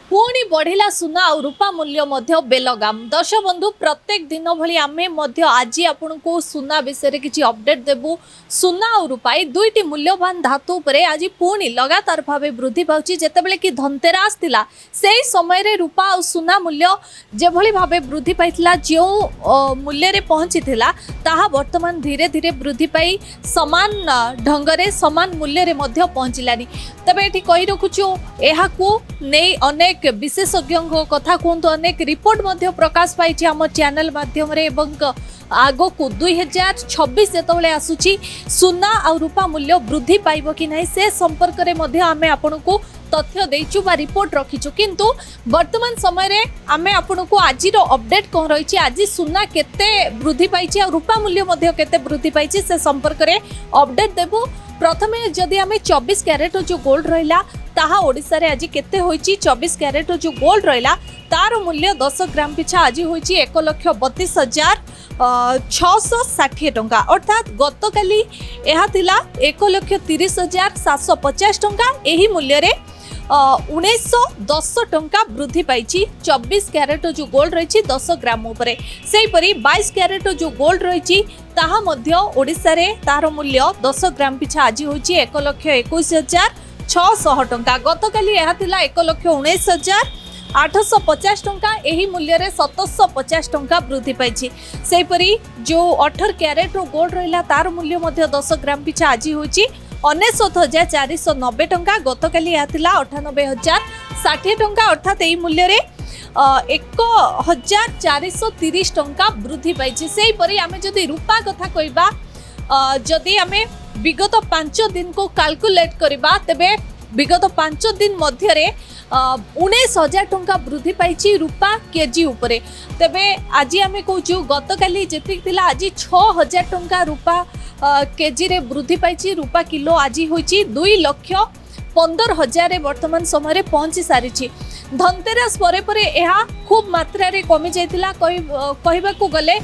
पुणी बढ़िला सुना और रूपा मूल्य मध्य बेलगाम। दर्शक बंधु प्रत्येक दिन भली आमे मध्य आज आपन को सुना विषय रे किछि अपडेट देबु। सुना और रूपा ए दुईटी मूल्यवान धातु उपरे आज पुणी लगातार भावे वृद्धि पाउछि। जेतेबेले कि धनतेरस थिला सेही समय रे रूपा और सुना मूल्य जेभली भावे वृद्धि पाइथिला जो मूल्य रे पहुंचीथिला ताहा वर्तमान धीरे धीरे वृद्धि पाई समान ढंगरे समान मूल्य रे मध्य पहुंचिलानी। तबे एठी कहि रखुछु एहाकू नै अनेक विशेषज्ञों कथा कहतु अनेक रिपोर्ट मध्य प्रकाश पाई आम चैनल माध्यम आग को 2026 जिते आसूची सुना और रूपा मूल्य वृद्धि पाइब कि नहीं से संपर्क में आमे आपन को तथ्य देचु बा रिपोर्ट रखीचु। किंतु वर्तमान समय रे आमे आपन को आज अपडेट कौन रही आज सुना केते वृद्धि पाई और रूपा मूल्य मध्य केते वृद्धि पाई से संपर्क में अपडेट देबु। प्रथमे जदि आमे 24 कैरेट जो गोल्ड रहिला ताहा ओडिसा रे आज केते होईची 24 कैरेट जो गोल्ड रहिला तार मूल्य 10 ग्राम पिछा आज होईची 1,32,660 टंका अर्थात गतकाली एहा थिला 1,30,750 टंका। एही मूल्य रे 1910 टंका वृद्धि पाई 24 कैरेट जो गोल्ड रही 10 ग्राम उपरे। सेहीपरि 22 कैरेट जो गोल्ड रही ताहा मध्य ओडिसा रे तार मूल्य 10 ग्राम पिछा आज होईची 1,21,600 टंका। गतकाली यह थिला 1,19,850 टंका। एही मूल्य रे 750 टंका वृद्धि पाई। सेहीपरि जो 18 कैरेट गोल्ड रहिला तार मूल्य मध्य 10 ग्राम पिछा आज होईची 69,490 टंका। गतकाली यह थिला 98,060 टंका अर्थात एही मूल्य रे 1,430 टंका वृद्धि पाई। सेहीपरि आमे जदि रूपा कथा कहबा जदि आमे विगत 5 दिन को कैलकुलेट करबा तेबे विगत 5 दिन मध्य रे 19,000 टंका वृद्धि पाई रूपा केजी उपरे। तेबे आज आमे कहूँ गतकाली जेतिक थिला आज 6,000 टंका रूपा केजी रे वृद्धि पाई। रूपा किलो आज होईची 2,15,000 वर्तमान समय रे पहुंची सारी। धनतेरस परे परे एहा खूब मात्रा रे कमी जाइतिला कहबा को गले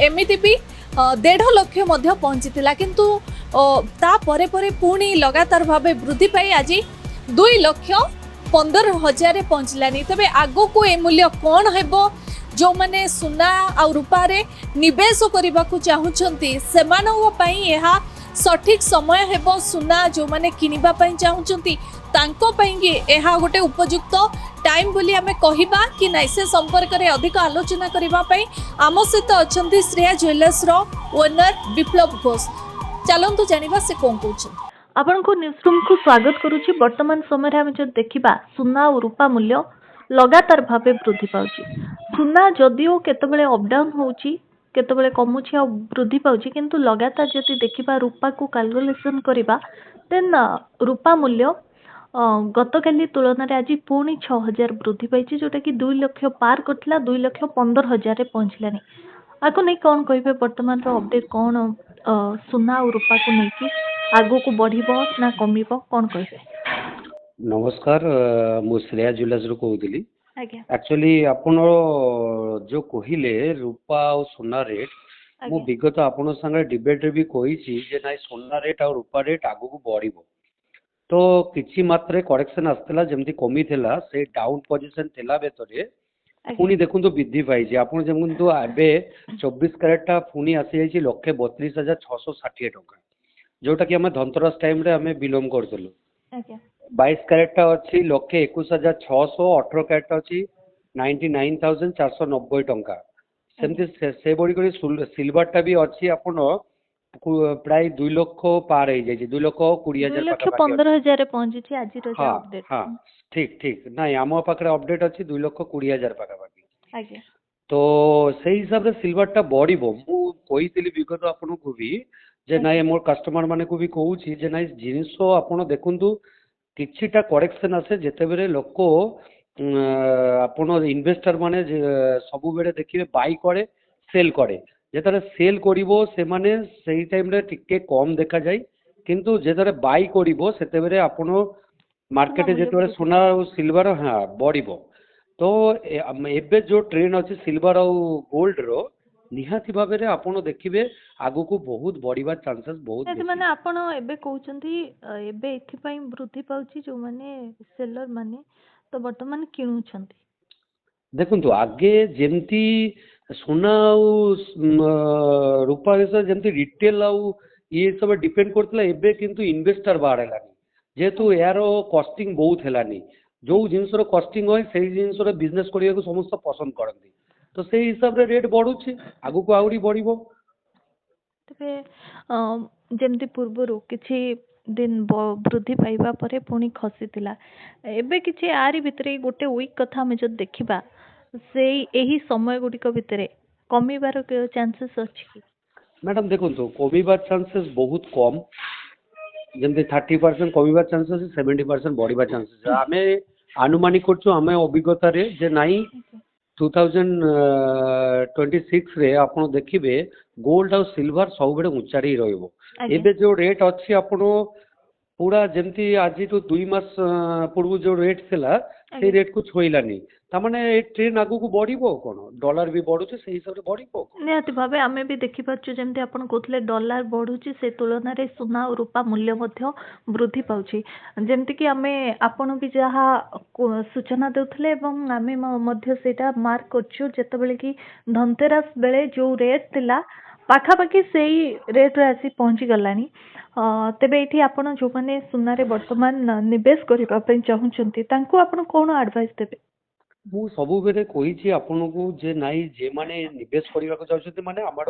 एमिति भी 1.5 लाख मध्य पहुंचीला किंतु ता परे परे पुणी लगातार भावे वृद्धि पाई आज 2,15,000 पहुंचलानी। तबे आगो को ए मूल्य कौन हेबो जो माने सुना और रूपा रे निवेश करबा को चाहुचंती सेमानों पई एहा सठिक समय हेबो। सुना जो माने किनिबा पई चाहुचंती तांको पई एहा गोटे उपयुक्त टाइम बोली आमे कहिबा कि नै से संपर्क रे अधिक आलोचना करबा पई आम सहित अछंती श्रेया ज्वेलर्स रो ओनर विप्लव घोष। चलंतु जानिबा से कोन कहउछ आपन को न्यूज रूम को स्वागत करूची। वर्तमान समय रे हम जो देखिबा सुना और रूपा मूल्य लगातार भावे वृद्धि पाउची। सुना जदिओ केतबेले अप डाउन होउची केतबेले कमुची और वृद्धि पाउची किंतु लगातार जति देखिबा रूपा को कैलकुलेशन करिबा देन रूपा मूल्य गतकाली तुलन आज पुणी 6,000 वृद्धि पाई जोटा कि 2 लाख पार करथिला 2,15,000 रे पहुंचलानी। आको नै कौन कहिबे वर्तमान रो अपडेट कौन सुना और रूपा को नै कि आगो को बढ़िबो ना कमिबो कौन कहिबे? नमस्कार मु श्रेया ज्वेलर्स रो कहउतली। आज्ञा एक्चुअली आपण जो कहिले रूपा और सोना रेट मु विगत आपण संगे डिबेट रे भी कहिछि जे नै सोना रेट और रूपा रेट आगो को बढ़िबो तो किछि मात्रे करेक्शन आस्तला जेमति कमी थिला से डाउन पोजीशन थिला बेतरे पुनी देखंतु वृद्धि पाई जे आपण जेमंतु आबे 24 कैरेटटा पुनी आसी जाई 1,32,660 टंका जोटा कि हम धनतेरस टाइम रे हमें बिलोंग करथलो। 22 कैरेटटा अछि 1,21,600 18 कैरेटटा अछि 99,490 टंका सेमति से बडी करी सिल्वरटा भी अछि आपण प्राय 2 लाख पार हो जाए 2,20,000 रे पहुंची आज रो अपडेट। हां ठीक ठीक ना आम पाखरे अपडेट अछि 2,20,000 पाखा पाखी। आज्ञा तो सेही हिसाब रे सिल्वरटा बढ़िबो मु कहितली विगत आपन को भी जे नाय मोर कस्टमर माने को भी कहूची जे नाय जिनिसो आपण देखंतु किछिटा करेक्शन आसे जेते बेरे लोको आपण इन्वेस्टर माने सब बेरे देखिबे बाय करे सेल करे जेतरे सेल करिवो से माने सेही टाइम रे टिके कम देखा जाय किंतु जेतरे बाय करिवो सेते बेरे आपण मार्केट जेतरे सोना और सिल्वर हां बढ़िबो। तो एबे जो ट्रेंड अछि सिल्वर और गोल्ड रो ନିହାତି ଭାବରେ ଆପଣ ଦେଖିବେ ଆଗକୁ ବହୁତ ବଢିବା ଚାନ୍ସେସ୍ ବହୁତ ନିହାତି ବେଶୀ। ମାନେ ଆପଣ ଏବେ କହୁଛନ୍ତି ଏବେ ଏଥିପାଇଁ ବୃଦ୍ଧି ପାଉଛି ଯୋଉମାନେ ସେଲର ମାନେ ତ ବର୍ତ୍ତମାନ କିଣୁଛନ୍ତି। ଦେଖନ୍ତୁ ଆଗେ ଯେମିତି ସୁନା ଆଉ ରୂପା ବିଷୟରେ ଯେମିତି ରିଟେଲ ଆଉ ଇଏ ସବୁ ଡିପେଣ୍ଡ କରୁଥିଲା, ଏବେ କିନ୍ତୁ ଇନଭେଷ୍ଟର ବାହାର ହେଲାନି, ଯେହେତୁ ଏହାର କଷ୍ଟିଂ ବହୁତ ହେଲାନି। ଯୋଉ ଜିନିଷର କଷ୍ଟିଂ ହୁଏ ସେଇ ଜିନିଷର ବିଜନେସ କରିବାକୁ ସମସ୍ତେ ପସନ୍ଦ କରନ୍ତି, ତ ସେଇ ହିସାବରେ ରେଟ୍ ବଢୁଛି, ଆଗକୁ ଆହୁରି ବଢିବ। ତେବେ ଅ, ଯେମିତି ପୂର୍ବରୁ କିଛି ଦିନ ବୃଦ୍ଧି ପାଇବା ପରେ ପୁଣି ଖସିଥିଲା, ଏବେ କିଛି ଆରି ଭିତରେ ଗୋଟେ ୱିକ୍ କଥା ଆମେ ଯଦି ଦେଖିବା ସେଇ ଏହି ସମୟ ଗୁଡ଼ିକ ଭିତରେ କମିବାର ଚାନ୍ସେସ୍ ଅଛି କି? ମ୍ୟାଡାମ ଦେଖନ୍ତୁ କମିବାର ଚାନ୍ସେସ୍ ବହୁତ କମ୍, ଯେମିତି 30% କମିବାର ଚାନ୍ସେସ୍ ଅଛି, 70% ବଢିବା ଚାନ୍ସେସ୍। ଆମେ ଆନୁମାନିକ କରୁଛୁ ଆମେ ଅଭିଜ୍ଞତାରେ ଯେ ନାଇଁ 2026 ରେ ଆପଣ ଦେଖିବେ ଗୋଲ୍ଡ ଆଉ ସିଲଭର ସବୁବେଳେ ଉଞ୍ଚାରେ ହିଁ ରହିବ। ଆଜ୍ଞା ଏବେ ଯୋଉ ରେଟ୍ ଅଛି ଆପଣ ପୁରା ଯେମିତି ଆଜିଠୁ 2 ମାସ ପୂର୍ବରୁ ଯୋଉ ରେଟ୍ ଥିଲା ସେଇ ଆଜ୍ଞା ରେଟ୍ କୁ ଛୁଇଁଲାନି, ତାମାନେ ଏ ଟ୍ରେନ୍ ଆଗକୁ ବଢିବ ଆଉ କଣ, ଡଲାର ବି ବଢୁଛି ସେଇ ହିସାବରେ ବଢିବ ଆଉ କଣ। ନିହାତି ଭାବେ ଆମେ ବି ଦେଖିପାରୁଛୁ ଯେମିତି ଆପଣ କହୁଥିଲେ ଡଲାର ବଢୁଛି ସେ ତୁଳନାରେ ସୁନା ଆଉ ରୂପା ମୂଲ୍ୟ ମଧ୍ୟ ବୃଦ୍ଧି ପାଉଛି। ଯେମିତିକି ଆମେ ଆପଣ ବି ଯାହା ସୂଚନା ଦେଉଥିଲେ ଏବଂ ଆମେ ମଧ୍ୟ ସେଇଟା ମାର୍କ କରୁଛୁ ଯେତେବେଳେ କି ଧନତେରସ ବେଳେ ଯୋଉ ରେଟ୍ ଥିଲା ପାଖାପାଖି ସେଇ ରେଟ୍ରେ ଆସି ପହଞ୍ଚି ଗଲାଣି। ତେବେ ଏଇଠି ଆପଣ ଯୋଉମାନେ ସୁନାରେ ବର୍ତ୍ତମାନ ନିବେଶ କରିବା ପାଇଁ ଚାହୁଁଛନ୍ତି ତାଙ୍କୁ ଆପଣ କଣ ଆଡଭାଇସ୍ ଦେବେ? ମୁଁ ସବୁବେଳେ କହିଛି ଆପଣଙ୍କୁ ଯେ ନାଇଁ ଯେମାନେ ନିବେଶ କରିବାକୁ ଚାହୁଁଛନ୍ତି ମାନେ ଆମର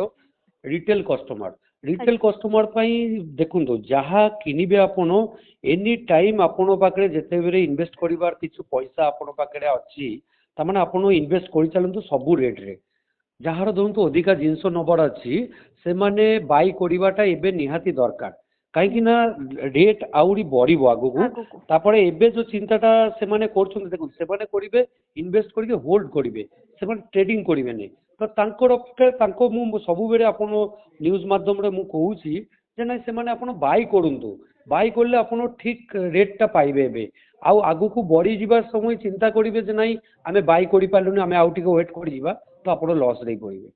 ରିଟେଲ କଷ୍ଟମର ପାଇଁ ଦେଖନ୍ତୁ ଯାହା କିଣିବେ ଆପଣ ଏନି ଟାଇମ୍ ଆପଣଙ୍କ ପାଖରେ ଯେତେବେଳେ ଇନଭେଷ୍ଟ କରିବାର କିଛି ପଇସା ଆପଣଙ୍କ ପାଖରେ ଅଛି ତାମାନେ ଆପଣ ଇନଭେଷ୍ଟ କରିଚାଲନ୍ତୁ ସବୁ ରେଟ୍ରେ। ଯାହାର ଧରନ୍ତୁ ଅଧିକା ଜିନିଷ ନେବାର ଅଛି ସେମାନେ ବାଇ କରିବାଟା ଏବେ ନିହାତି ଦରକାର, କାହିଁକି ନା ରେଟ୍ ଆହୁରି ବଢିବ ଆଗକୁ। ଆଗକୁ ତାପରେ ଏବେ ଯୋଉ ଚିନ୍ତାଟା ସେମାନେ କରୁଛନ୍ତି ଦେଖନ୍ତୁ ସେମାନେ କରିବେ ଇନଭେଷ୍ଟ କରିକି ହୋଲ୍ଡ କରିବେ, ସେମାନେ ଟ୍ରେଡିଂ କରିବେନି। ତ ତାଙ୍କ ମୁଁ ସବୁବେଳେ ଆପଣ ନ୍ୟୁଜ ମାଧ୍ୟମରେ ମୁଁ କହୁଛି ଯେ ନାଇଁ ସେମାନେ ଆପଣ ବାଇ କରନ୍ତୁ, ବାଇ କଲେ ଆପଣ ଠିକ ରେଟ୍ଟା ପାଇବେ ଏବେ। ଆଉ ଆଗକୁ ବଢିଯିବା ସମୟ ଚିନ୍ତା କରିବେ ଯେ ନାଇଁ ଆମେ ବାଇ କରିପାରିଲୁନି ଆମେ ଆଉ ଟିକେ ୱେଟ୍ କରିଯିବା, ତ ଆପଣ ଲସ୍ରେ ହିଁ ପଡ଼ିବେ।